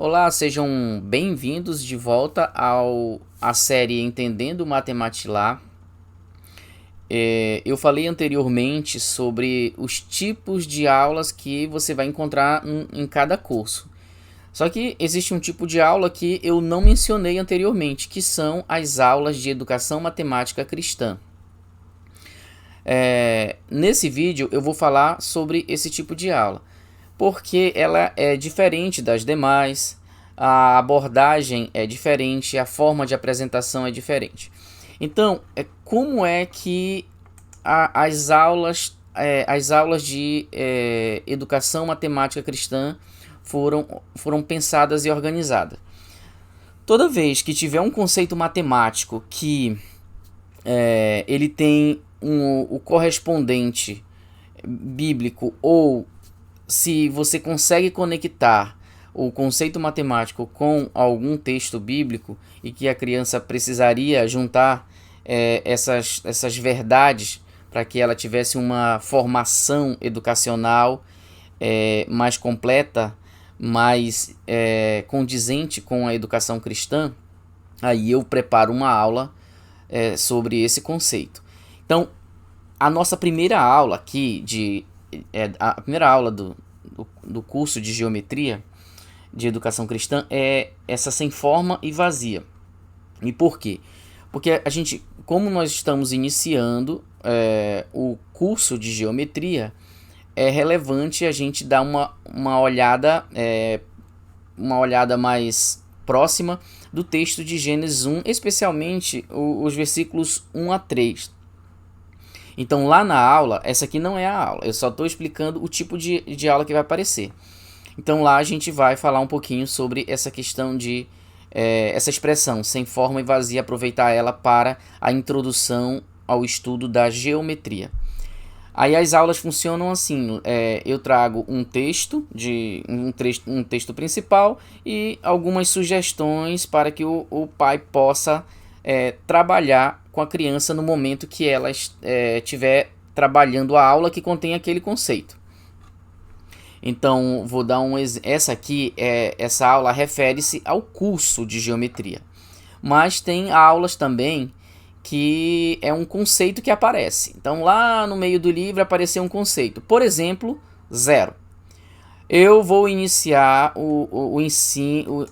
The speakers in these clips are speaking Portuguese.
Olá, sejam bem-vindos de volta à série Entendendo Matematilá. Eu falei anteriormente sobre os tipos de aulas que você vai encontrar em cada curso. Só que existe um tipo de aula que eu não mencionei anteriormente, que são as aulas de educação matemática cristã. Nesse vídeo eu vou falar sobre esse tipo de aula, porque ela é diferente das demais, a abordagem é diferente, a forma de apresentação é diferente. Então, como é que as aulas de educação matemática cristã foram pensadas e organizadas? Toda vez que tiver um conceito matemático que ele tem o correspondente bíblico, ou se você consegue conectar o conceito matemático com algum texto bíblico e que a criança precisaria juntar essas verdades para que ela tivesse uma formação educacional mais completa, mais condizente com a educação cristã, aí eu preparo uma aula sobre esse conceito. Então, a nossa primeira aula aqui, a primeira aula do curso de geometria de educação cristã é essa sem forma e vazia. E por quê? Porque a gente, como nós estamos iniciando o curso de geometria, é relevante a gente dar uma olhada mais próxima do texto de Gênesis 1, especialmente os versículos 1 a 3. Então lá na aula, essa aqui não é a aula, eu só estou explicando o tipo de aula que vai aparecer. Então lá a gente vai falar um pouquinho sobre essa questão de essa expressão sem forma e vazia, aproveitar ela para a introdução ao estudo da geometria. Aí as aulas funcionam assim, eu trago um texto principal e algumas sugestões para que o pai possa trabalhar com a criança no momento que ela estiver trabalhando a aula que contém aquele conceito. Então, vou dar essa aula refere-se ao curso de geometria. Mas tem aulas também que é um conceito que aparece. Então, lá no meio do livro apareceu um conceito. Por exemplo, zero. Eu vou iniciar o ensino.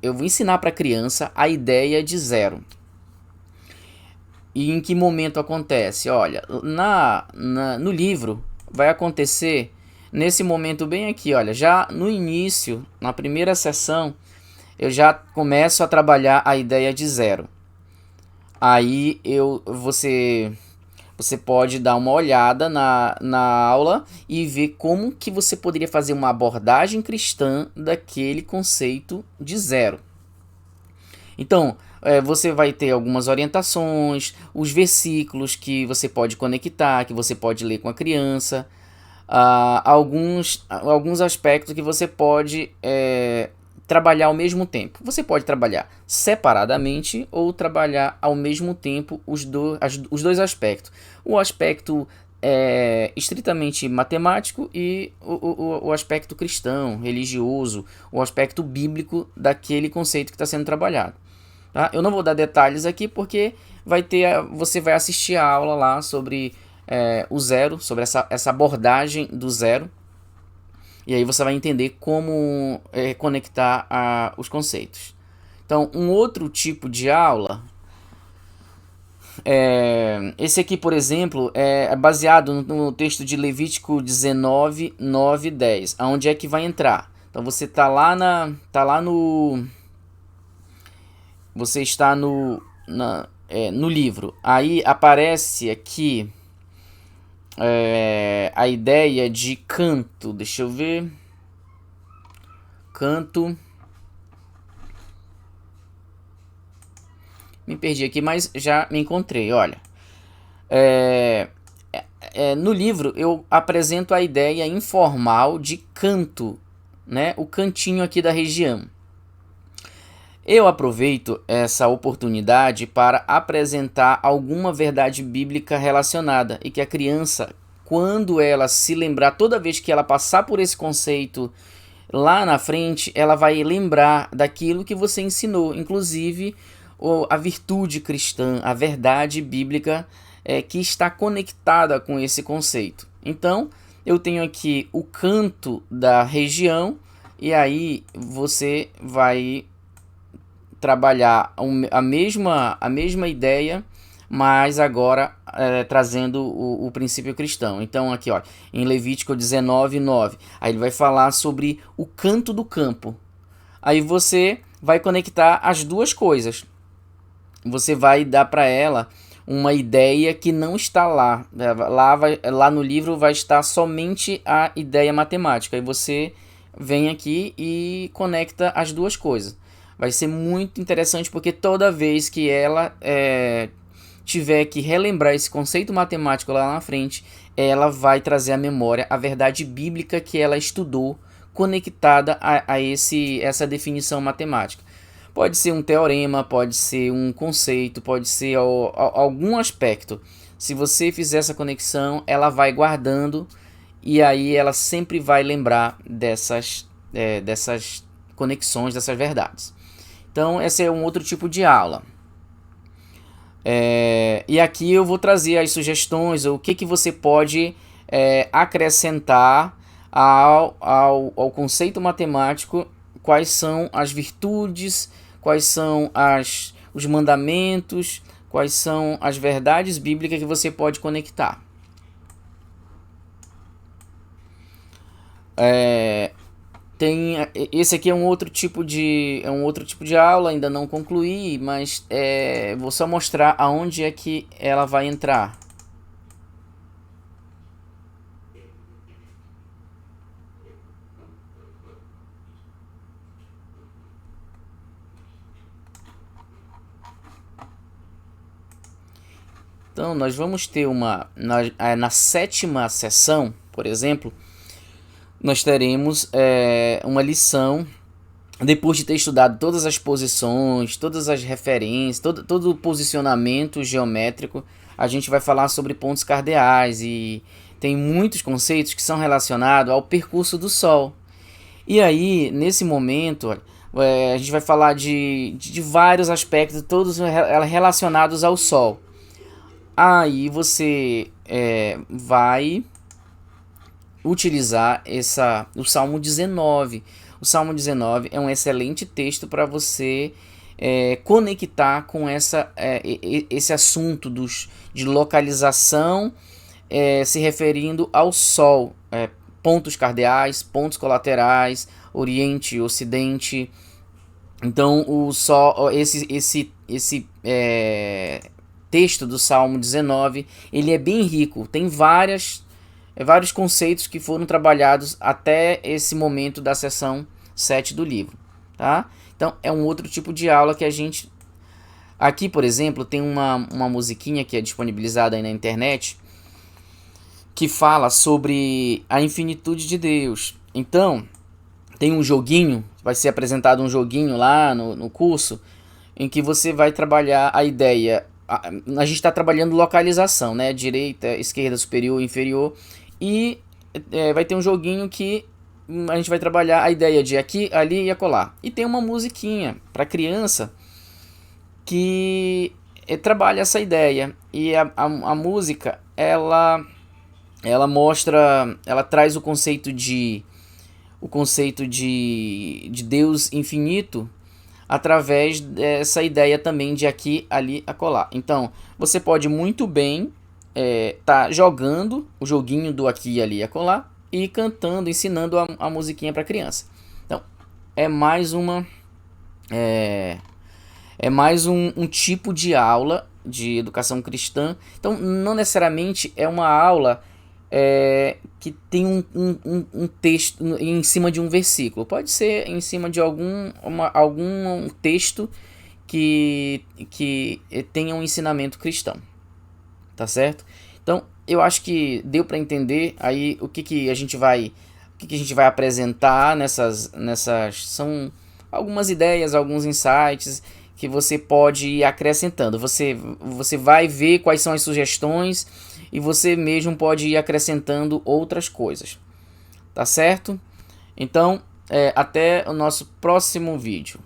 Eu vou ensinar para a criança a ideia de zero. E em que momento acontece? Olha, no livro vai acontecer nesse momento bem aqui, olha, já no início, na primeira sessão, eu já começo a trabalhar a ideia de zero. Aí você pode dar uma olhada na aula e ver como que você poderia fazer uma abordagem cristã daquele conceito de zero. Então, você vai ter algumas orientações, os versículos que você pode conectar, que você pode ler com a criança, alguns aspectos que você pode trabalhar ao mesmo tempo. Você pode trabalhar separadamente ou trabalhar ao mesmo tempo os dois aspectos. O aspecto estritamente matemático e o aspecto cristão, religioso, o aspecto bíblico daquele conceito que está sendo trabalhado. Tá? Eu não vou dar detalhes aqui porque você vai assistir a aula lá sobre o zero, sobre essa abordagem do zero. E aí você vai entender como conectar os conceitos. Então, um outro tipo de aula, esse aqui, por exemplo, é baseado no texto de Levítico 19, 9 e 10. Aonde é que vai entrar? Então, você você está no livro. Aí aparece aqui a ideia de canto. Deixa eu ver. Canto. Me perdi aqui, mas já me encontrei. Olha. No livro eu apresento a ideia informal de canto, né? O cantinho aqui da região. Eu aproveito essa oportunidade para apresentar alguma verdade bíblica relacionada e que a criança, quando ela se lembrar, toda vez que ela passar por esse conceito lá na frente ela vai lembrar daquilo que você ensinou, inclusive a virtude cristã, a verdade bíblica que está conectada com esse conceito. Então, eu tenho aqui o canto da região, e aí você vai trabalhar a mesma ideia, mas agora trazendo o princípio cristão. Então aqui, ó, em Levítico 19:9, aí ele vai falar sobre o canto do campo. Aí você vai conectar as duas coisas. Você vai dar para ela uma ideia que não está lá. Lá no livro vai estar somente a ideia matemática. Aí você vem aqui e conecta as duas coisas. Vai ser muito interessante, porque toda vez que ela tiver que relembrar esse conceito matemático lá na frente, ela vai trazer à memória a verdade bíblica que ela estudou, conectada a essa definição matemática. Pode ser um teorema, pode ser um conceito, pode ser algum aspecto. Se você fizer essa conexão, ela vai guardando, e aí ela sempre vai lembrar dessas conexões, dessas verdades. Então, esse é um outro tipo de aula. E aqui eu vou trazer as sugestões, o que você pode acrescentar ao conceito matemático, quais são as virtudes, quais são os mandamentos, quais são as verdades bíblicas que você pode conectar. Esse aqui é um outro tipo de aula, ainda não concluí, mas vou só mostrar aonde é que ela vai entrar. Então, nós vamos ter na sétima sessão, por exemplo, nós teremos uma lição, depois de ter estudado todas as posições, todas as referências, todo o posicionamento geométrico. A gente vai falar sobre pontos cardeais, e tem muitos conceitos que são relacionados ao percurso do Sol. E aí, nesse momento, a gente vai falar de vários aspectos, todos relacionados ao Sol. Aí você vai utilizar o Salmo 19. O Salmo 19 é um excelente texto para você conectar com esse assunto de localização, se referindo ao Sol, pontos cardeais, pontos colaterais, Oriente e Ocidente. Então, o Sol, esse texto do Salmo 19, ele é bem rico, tem vários conceitos que foram trabalhados até esse momento da seção 7 do livro, tá? Então é um outro tipo de aula que a gente... Aqui, por exemplo, tem uma musiquinha que é disponibilizada aí na internet, que fala sobre a infinitude de Deus. Então, tem um joguinho, vai ser apresentado um joguinho lá no curso, em que você vai trabalhar a ideia... A gente está trabalhando localização, né? Direita, esquerda, superior, inferior. E vai ter um joguinho que a gente vai trabalhar a ideia de aqui, ali e acolá. E tem uma musiquinha para criança que trabalha essa ideia. E a música, ela mostra, ela traz o conceito de Deus infinito, através dessa ideia também de aqui, ali, acolá. Então, você pode muito bem tá jogando o joguinho do aqui, ali, acolá, e cantando, ensinando a musiquinha para criança. Então, é mais um tipo de aula de educação cristã. Então, não necessariamente é uma aula que tem um texto em cima de um versículo. Pode ser em cima de algum texto que tenha um ensinamento cristão. Tá certo? Então, eu acho que deu para entender aí o que a gente vai apresentar nessas são algumas ideias, alguns insights que você pode ir acrescentando. Você vai ver quais são as sugestões, e você mesmo pode ir acrescentando outras coisas. Tá certo? Então, até o nosso próximo vídeo.